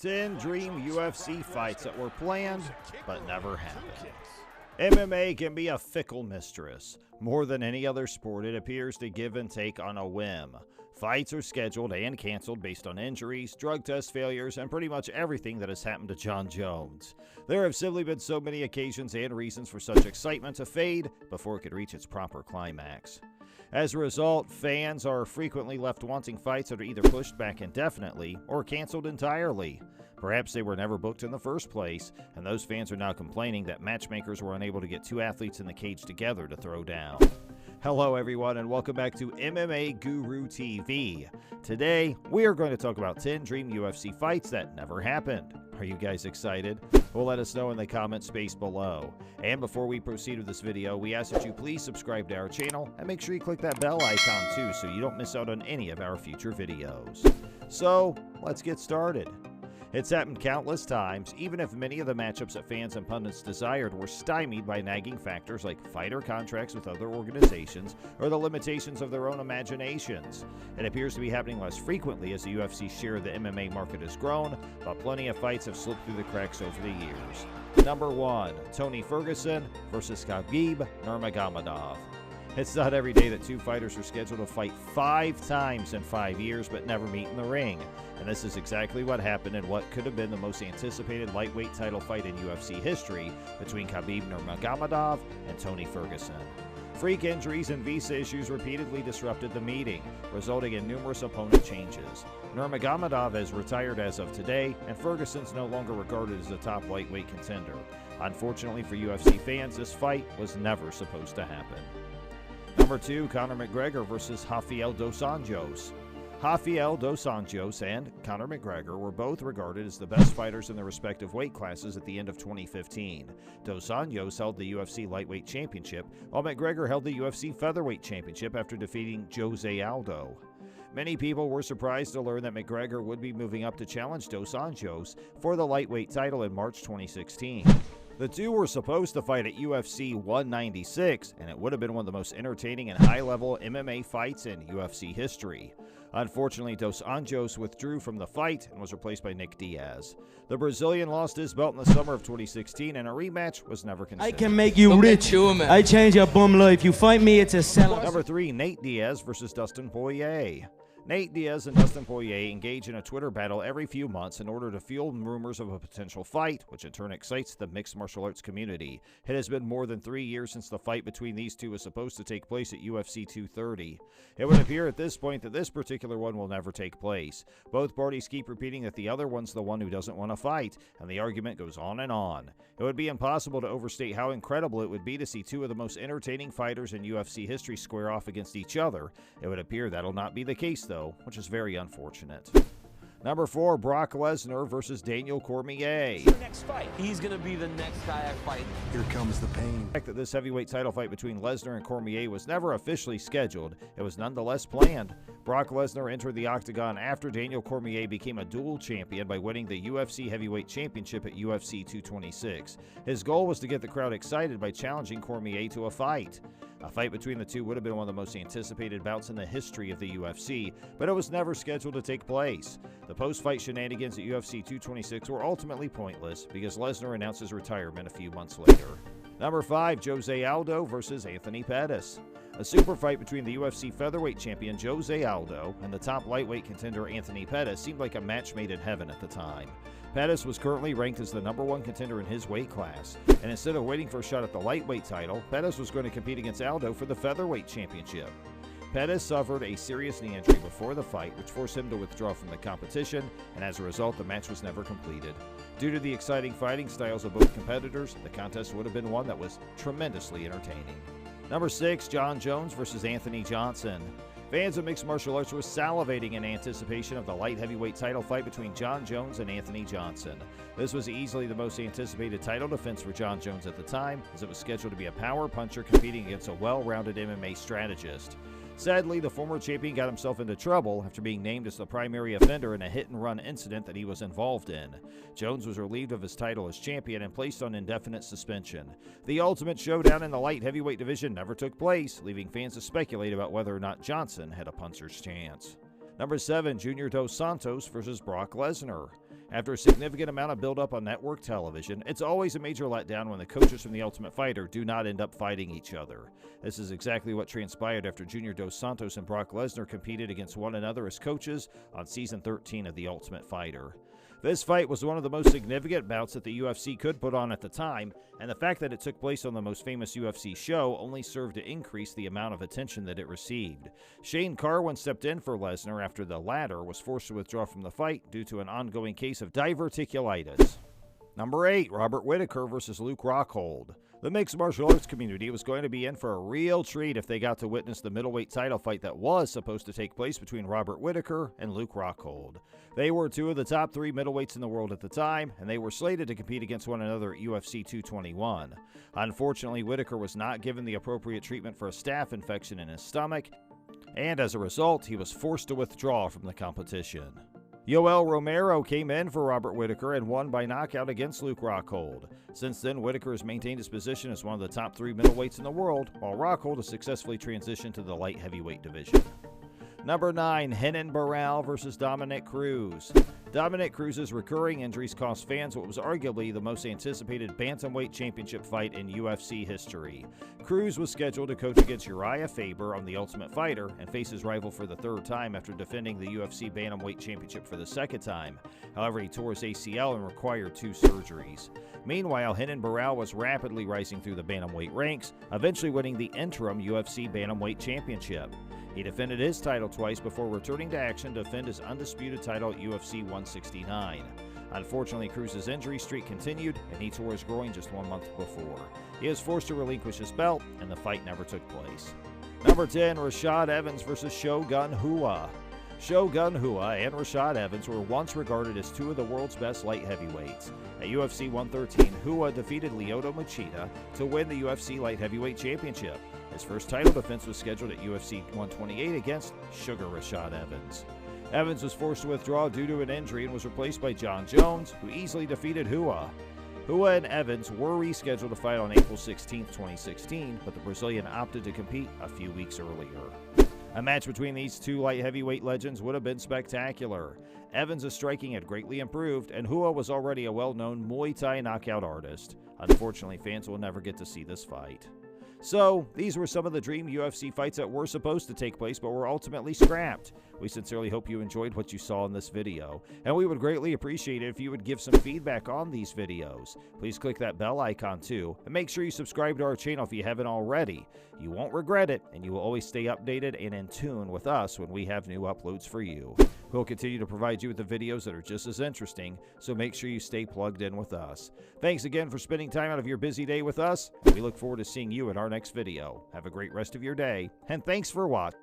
10 dream UFC fights that were planned but never happened. MMA can be a fickle mistress. More than any other sport, it appears to give and take on a whim. Fights are scheduled and canceled based on injuries, drug test failures, and pretty much everything that has happened to Jon Jones. There have simply been so many occasions and reasons for such excitement to fade before it could reach its proper climax. As a result, fans are frequently left wanting fights that are either pushed back indefinitely or canceled entirely. Perhaps they were never booked in the first place, and those fans are now complaining that matchmakers were unable to get two athletes in the cage together to throw down. Hello everyone, and welcome back to MMA Guru TV. Today, we are going to talk about 10 dream UFC fights that never happened. Are you guys excited? Well, let us know in the comment space below. And before we proceed with this video, we ask that you please subscribe to our channel and make sure you click that bell icon too so you don't miss out on any of our future videos. So, let's get started. It's happened countless times, even if many of the matchups that fans and pundits desired were stymied by nagging factors like fighter contracts with other organizations or the limitations of their own imaginations. It appears to be happening less frequently as the UFC's share of the MMA market has grown, but plenty of fights have slipped through the cracks over the years. Number 1. Tony Ferguson versus Khabib Nurmagomedov. It's not every day that two fighters are scheduled to fight 5 times in 5 years but never meet in the ring. And this is exactly what happened in what could have been the most anticipated lightweight title fight in UFC history between Khabib Nurmagomedov and Tony Ferguson. Freak injuries and visa issues repeatedly disrupted the meeting, resulting in numerous opponent changes. Nurmagomedov is retired as of today, and Ferguson's no longer regarded as a top lightweight contender. Unfortunately for UFC fans, this fight was never supposed to happen. Number 2, Conor McGregor versus Rafael dos Anjos. Rafael dos Anjos and Conor McGregor were both regarded as the best fighters in their respective weight classes at the end of 2015. Dos Anjos held the UFC Lightweight Championship, while McGregor held the UFC Featherweight Championship after defeating Jose Aldo. Many people were surprised to learn that McGregor would be moving up to challenge Dos Anjos for the lightweight title in March 2016. The two were supposed to fight at UFC 196, and it would have been one of the most entertaining and high-level MMA fights in UFC history. Unfortunately, Dos Anjos withdrew from the fight and was replaced by Nick Diaz. The Brazilian lost his belt in the summer of 2016, and a rematch was never considered. I can make you rich. I change your bum life. You fight me, it's a sellout. Number 3, Nate Diaz versus Dustin Poirier. Nate Diaz and Dustin Poirier engage in a Twitter battle every few months in order to fuel rumors of a potential fight, which in turn excites the mixed martial arts community. It has been more than 3 years since the fight between these two was supposed to take place at UFC 230. It would appear at this point that this particular one will never take place. Both parties keep repeating that the other one's the one who doesn't want to fight, and the argument goes on and on. It would be impossible to overstate how incredible it would be to see two of the most entertaining fighters in UFC history square off against each other. It would appear that'll not be the case though, which is very unfortunate. Number 4, Brock Lesnar versus Daniel Cormier. Next fight. He's going to be the next guy I fight. Here comes the pain. The fact that this heavyweight title fight between Lesnar and Cormier was never officially scheduled, it was nonetheless planned. Brock Lesnar entered the octagon after Daniel Cormier became a dual champion by winning the UFC Heavyweight Championship at UFC 226. His goal was to get the crowd excited by challenging Cormier to a fight. A fight between the two would have been one of the most anticipated bouts in the history of the UFC, but it was never scheduled to take place. The post-fight shenanigans at UFC 226 were ultimately pointless because Lesnar announced his retirement a few months later. Number 5, Jose Aldo versus Anthony Pettis. A super fight between the UFC featherweight champion Jose Aldo and the top lightweight contender Anthony Pettis seemed like a match made in heaven at the time. Pettis was currently ranked as the #1 contender in his weight class, and instead of waiting for a shot at the lightweight title, Pettis was going to compete against Aldo for the featherweight championship. Pettis suffered a serious knee injury before the fight, which forced him to withdraw from the competition, and as a result, the match was never completed. Due to the exciting fighting styles of both competitors, the contest would have been one that was tremendously entertaining. Number 6, Jon Jones versus Anthony Johnson. Fans of mixed martial arts were salivating in anticipation of the light heavyweight title fight between Jon Jones and Anthony Johnson. This was easily the most anticipated title defense for Jon Jones at the time, as it was scheduled to be a power puncher competing against a well-rounded MMA strategist. Sadly, the former champion got himself into trouble after being named as the primary offender in a hit-and-run incident that he was involved in. Jones was relieved of his title as champion and placed on indefinite suspension. The ultimate showdown in the light heavyweight division never took place, leaving fans to speculate about whether or not Johnson had a puncher's chance. Number 7, Junior Dos Santos versus Brock Lesnar. After a significant amount of build-up on network television, it's always a major letdown when the coaches from The Ultimate Fighter do not end up fighting each other. This is exactly what transpired after Junior Dos Santos and Brock Lesnar competed against one another as coaches on Season 13 of The Ultimate Fighter. This fight was one of the most significant bouts that the UFC could put on at the time, and the fact that it took place on the most famous UFC show only served to increase the amount of attention that it received. Shane Carwin stepped in for Lesnar after the latter was forced to withdraw from the fight due to an ongoing case of diverticulitis. Number 8, Robert Whittaker versus Luke Rockhold. The mixed martial arts community was going to be in for a real treat if they got to witness the middleweight title fight that was supposed to take place between Robert Whittaker and Luke Rockhold. They were two of the top 3 middleweights in the world at the time, and they were slated to compete against one another at UFC 221. Unfortunately, Whittaker was not given the appropriate treatment for a staph infection in his stomach, and as a result, he was forced to withdraw from the competition. Yoel Romero came in for Robert Whittaker and won by knockout against Luke Rockhold. Since then, Whittaker has maintained his position as one of the top 3 middleweights in the world, while Rockhold has successfully transitioned to the light heavyweight division. Number 9, Renan Barão versus Dominick Cruz. Dominick Cruz's recurring injuries cost fans what was arguably the most anticipated bantamweight championship fight in UFC history. Cruz was scheduled to coach against Uriah Faber on The Ultimate Fighter and face his rival for the 3rd time after defending the UFC bantamweight championship for the 2nd time. However, he tore his ACL and required 2 surgeries. Meanwhile, Renan Barão was rapidly rising through the bantamweight ranks, eventually winning the interim UFC bantamweight championship. He defended his title twice before returning to action to defend his undisputed title at UFC 169. Unfortunately, Cruz's injury streak continued, and he tore his groin just 1 month before. He was forced to relinquish his belt, and the fight never took place. Number 10, Rashad Evans versus Shogun Rua. Shogun Rua and Rashad Evans were once regarded as 2 of the world's best light heavyweights. At UFC 113, Rua defeated Lyoto Machida to win the UFC Light Heavyweight Championship. His first title defense was scheduled at UFC 128 against Sugar Rashad Evans. Evans was forced to withdraw due to an injury and was replaced by Jon Jones, who easily defeated Rua. Rua and Evans were rescheduled to fight on April 16, 2016, but the Brazilian opted to compete a few weeks earlier. A match between these 2 light heavyweight legends would have been spectacular. Evans' striking had greatly improved, and Rua was already a well-known Muay Thai knockout artist. Unfortunately, fans will never get to see this fight. So, these were some of the dream UFC fights that were supposed to take place but were ultimately scrapped. We sincerely hope you enjoyed what you saw in this video, and we would greatly appreciate it if you would give some feedback on these videos. Please click that bell icon too, and make sure you subscribe to our channel if you haven't already. You won't regret it, and you will always stay updated and in tune with us when we have new uploads for you. We'll continue to provide you with the videos that are just as interesting, so make sure you stay plugged in with us. Thanks again for spending time out of your busy day with us, and we look forward to seeing you in our next video. Have a great rest of your day, and thanks for watching.